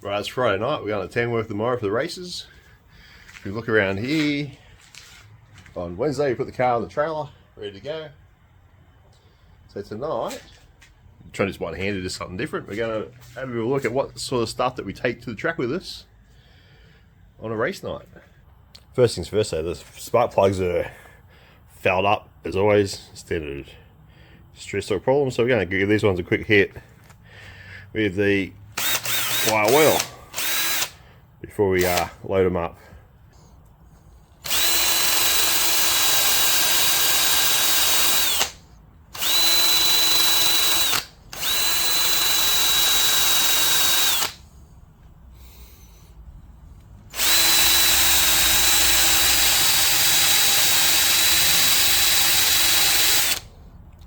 Right, it's Friday night. We're going to Tamworth tomorrow for the races. If you look around here, on Wednesday we put the car on the trailer, ready to go. So tonight, I'm trying to just one-handed do something different. We're going to have a look at what sort of stuff that we take to the track with us on a race night. First things first, though, the spark plugs are fouled up, as always, standard stress or problem. So we're going to give these ones a quick hit with the wire wheel before we load them up.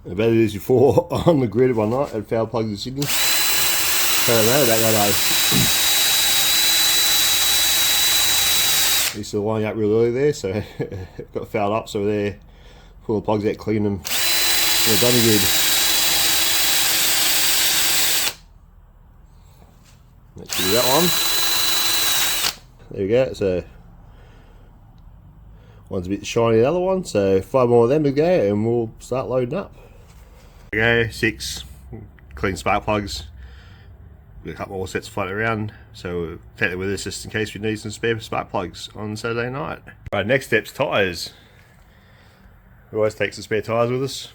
I've had these before on the grid one night at foul plugs in Sydney. I don't know about that. Used to line up real early there, so it got fouled up, so we're there, pull the plugs out, clean them, and we're done good. Let's do that one. There we go, so one's a bit shiny than the other one, so 5 more of them to go and we'll start loading up. There we go, 6 clean spark plugs. Got a couple more sets floating around, so we'll take it with us just in case we need some spare spark plugs on Saturday night. Right, next step's tyres. We always take some spare tyres with us,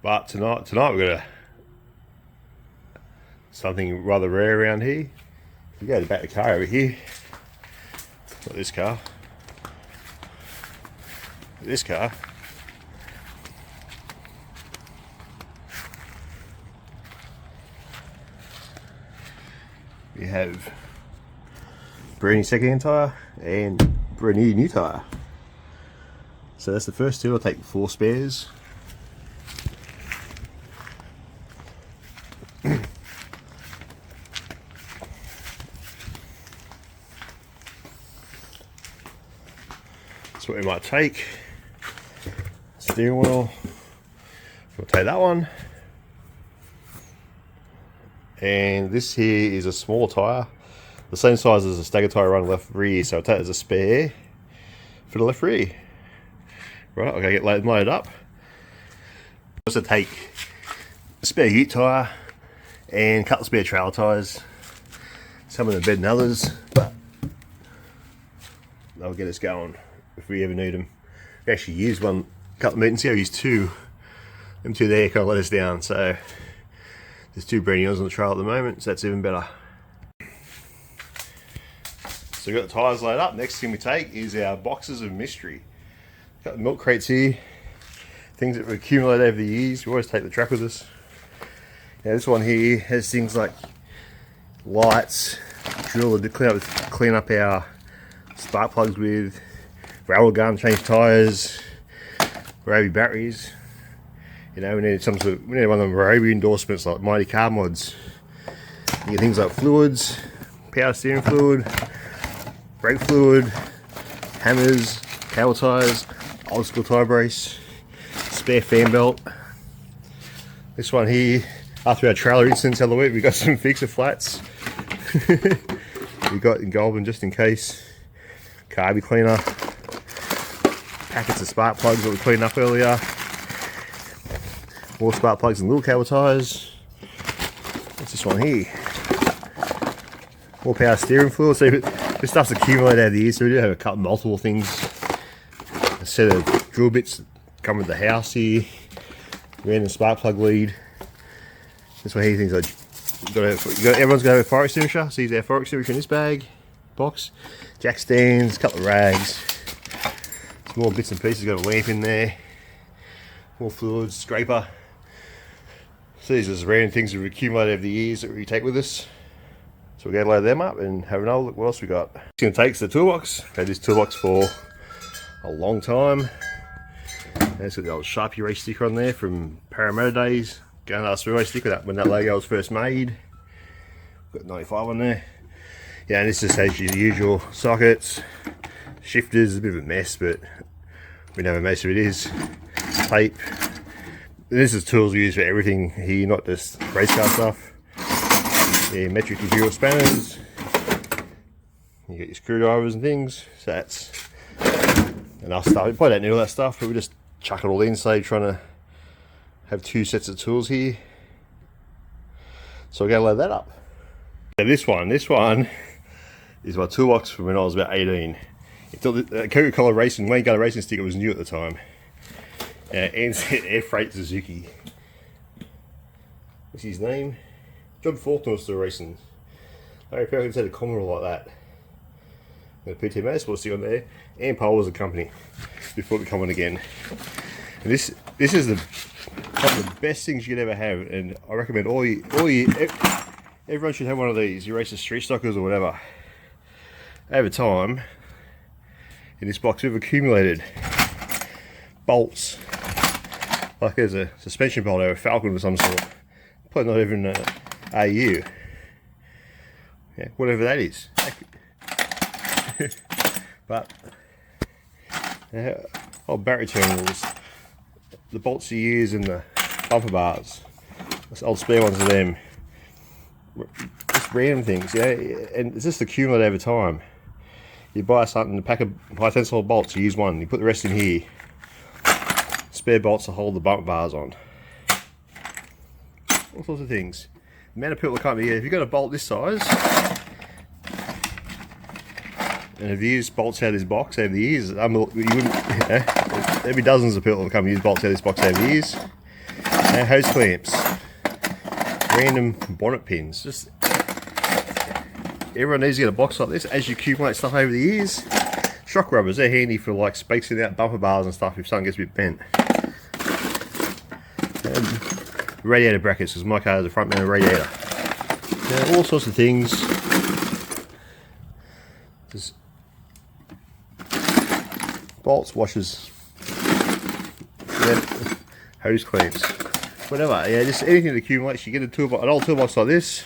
but tonight we've got something rather rare around here. We go to the back of the car over here. Not this car. This car. We have brand new second-hand tyre and brand new tyre. So that's the first two. I'll take 4 spares. That's what we might take. Steering wheel. We'll take that one. And this here is a small tyre, the same size as a stagger tyre run left rear, so I'll take it as a spare for the left rear. Right, I'll go get loaded up. Also take a spare ute tyre and a couple of spare trailer tyres. Some of them better than others, but they'll get us going if we ever need them. We actually used one a couple of meetings ago. I used 2. Them 2 there kind of let us down, so there's 2 brand new ones on the trail at the moment, so that's even better. So we've got the tyres loaded up. Next thing we take is our boxes of mystery. Got the milk crates here, things that we accumulate over the years. We always take the track with us. Now this one here has things like lights, drill to clean up our spark plugs with, rattle gun, change tyres, Ryobi batteries. You know, we need one of them Ryobi endorsements like Mighty Car Mods. You get things like fluids, power steering fluid, brake fluid, hammers, cable tyres, old school tyre brace, spare fan belt. This one here, after our trailer incidents the other week, we got some fixer flats. We got in Goulburn just in case. Carby cleaner, packets of spark plugs that we cleaned up earlier. More spark plugs and little cable tyres. What's this one here? More power steering fluid. So this stuff's accumulated over the years, so we do have a couple multiple things. A set of drill bits that come with the house here. Random spark plug lead. This one here, things like everyone's got to have a fire extinguisher. So use our fire extinguisher in this bag, box. Jack stands, a couple of rags. Some more bits and pieces. Got a lamp in there. More fluids, scraper. So these are just random things that we've accumulated over the years that we take with us. So we're going to load them up and have another look what else we got. It's going to take the toolbox. I've had this toolbox for a long time. And it's got the old Sharpie race sticker on there from Parramatta days. Going to ask for a race sticker that when that logo was first made. Got 95 on there. Yeah, and this just has your usual sockets, shifters, a bit of a mess, but we know how mess it is. Tape. This is tools we use for everything here, not just race car stuff. Yeah, metric imperial spanners. You got your screwdrivers and things. So that's enough stuff. You probably don't need all that stuff, but we just chuck it all in. So trying to have 2 sets of tools here. So we're going to load that up. So this one is my toolbox from when I was about 18. Coca-Cola Racing, Wayne Garner Racing sticker was new at the time. And Air Freight Suzuki. What's his name? John Faulkner was still racing. Larry Perkins had a Commodore like that. And a PT Motorsport sticker on there. And Pole was a company before it became again. And this is one of the best things you could ever have, and I recommend everyone should have one of these. You race the street stockers or whatever. Over time, in this box we've accumulated bolts. Like there's a suspension bolt over a Falcon of some sort. Probably not even an AU. Yeah, whatever that is. But battery terminals, the bolts you use in the bumper bars, old spare ones of them, just random things, yeah. And it's just accumulated over time. You buy something, a pack of high tensile bolts, you use one, you put the rest in here. Spare bolts to hold the bumper bars on. All sorts of things. The amount of people that come here, if you've got a bolt this size, and have used bolts out of this box over the years, you wouldn't, there'd be dozens of people that come use bolts out of this box over the years. Hose clamps, random bonnet pins, just everyone needs to get a box like this as you accumulate stuff over the years. Shock rubbers, they're handy for like spacing out bumper bars and stuff if something gets a bit bent. Radiator brackets, because my car has a front mounted radiator. All sorts of things. Just bolts, washers, hose clamps, whatever. Yeah, just anything that accumulates. You get an old toolbox like this.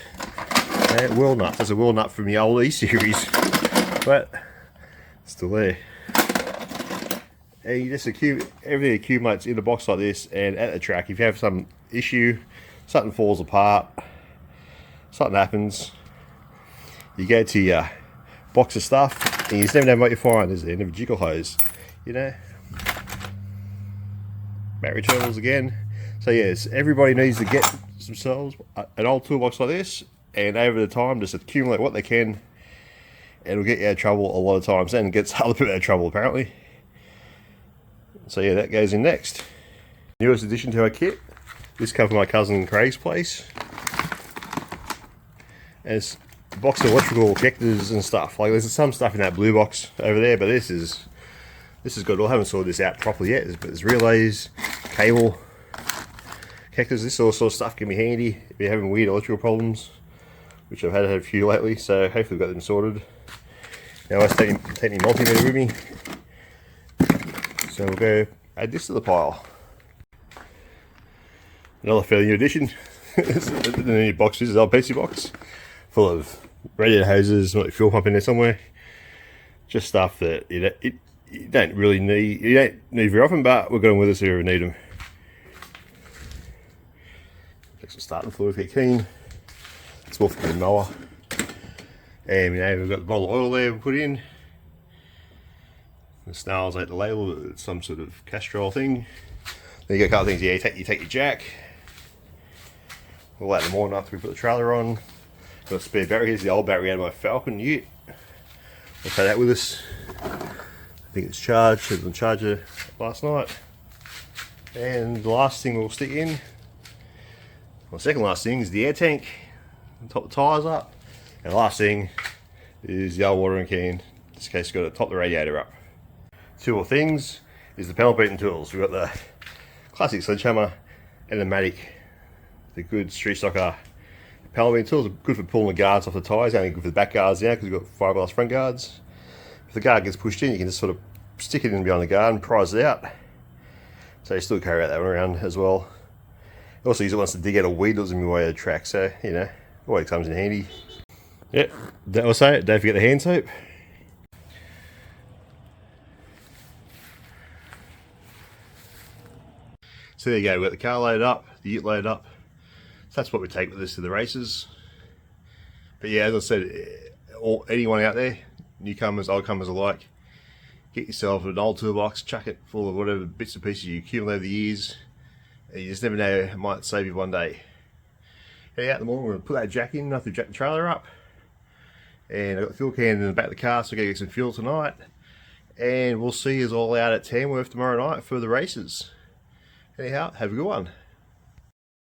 Wheel nut. That's a wheel nut from the old E series, but still there. And you just everything accumulates in a box like this. And at the track, if you have some issue, something falls apart, something happens, you go to your box of stuff, and you just never know what you find, is there? Never jiggle hose, you know. Battery terminals again. So yes, everybody needs to get themselves an old toolbox like this, and over the time just accumulate what they can. It'll get you out of trouble a lot of times, and it gets other people out of trouble apparently. So yeah, that goes in next. Newest addition to our kit. This comes from my cousin Craig's place. And it's a box of electrical connectors and stuff. Like there's some stuff in that blue box over there, but this is good. I haven't sorted this out properly yet, but there's relays, cable, connectors. This sort of stuff can be handy if you're having weird electrical problems, which I've had a few lately, so hopefully we've got them sorted. Now I take my multimeter with me, so we'll go add this to the pile. Another fairly new addition. The new box is an old PC box full of radiator hoses, might be fuel pump in there somewhere. Just stuff that you don't really need. You don't need very often, but we've got them with us if we need them. Take some starting fluid if you're keen. It's more for the mower. And we've got the bottle of oil there we put in. The snails at the label, it's some sort of Castrol thing. Then you got a couple of things. Yeah, you take your jack. We'll add them on after we put the trailer on. Got a spare battery. Here's the old battery out of my Falcon Ute. We'll take that with us. I think it's charged. It was on charger last night. And the last thing we'll stick in, well, second last thing is the air tank. Top the tyres up. And the last thing is the old watering can. In this case, got to top the radiator up. Two more things is the panel beating tools. We've got the classic sledgehammer and the Matic. The good street stocker panel beating tools are good for pulling the guards off the tyres. Only good for the back guards now because we've got fiberglass front guards. If the guard gets pushed in, you can just sort of stick it in behind the guard and prise it out. So you still carry that one around as well. Also use it once to dig out a weed that was in your way of the track, so you know, always comes in handy. Yep, that will say it. Don't forget the hand soap. So there you go, we've got the car loaded up, the ute loaded up. So that's what we take with us to the races. But yeah, as I said, anyone out there, newcomers, old comers alike, get yourself an old toolbox, chuck it full of whatever bits and pieces you accumulate over the years. And you just never know, it might save you one day. Heading out in the morning, we're going to put that jack in, I have to jack the trailer up. And I've got the fuel can in the back of the car, so I'm going to get some fuel tonight. And we'll see you all out at Tamworth tomorrow night for the races. Anyhow, have a good one.